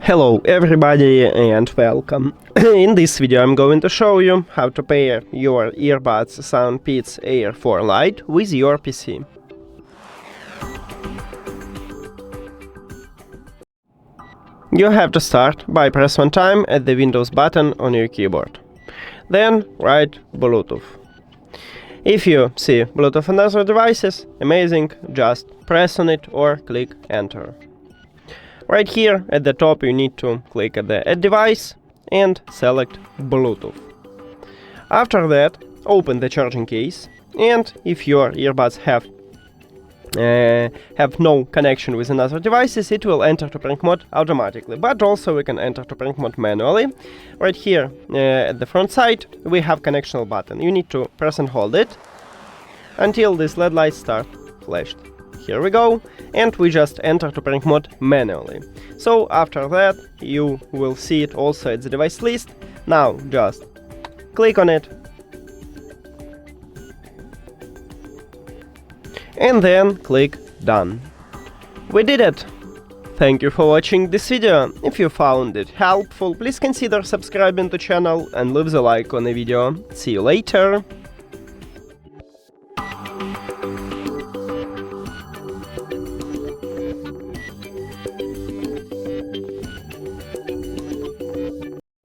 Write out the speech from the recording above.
Hello everybody and welcome. In this video I'm going to show you how to pair your earbuds SOUNDPEATS Air for Lite with your PC. You have to start by press one time at the Windows button on your keyboard. Then write Bluetooth. If you see Bluetooth on other devices, amazing, just press on it or click Enter. Right here at the top you need to click at the Add Device and select Bluetooth. After that, open the charging case, and if your earbuds have no connection with another devices, it will enter to prank mode automatically, but also we can enter to prank mode manually. Right here at the front side we have connection button. You need to press and hold it until this LED light start flashed. Here we go, and we just enter to prank mode manually. So after that you will see it also at the device list. Now just click on it and then click Done. We did it! Thank you for watching this video. If you found it helpful, please consider subscribing to the channel and leave the like on the video. See you later!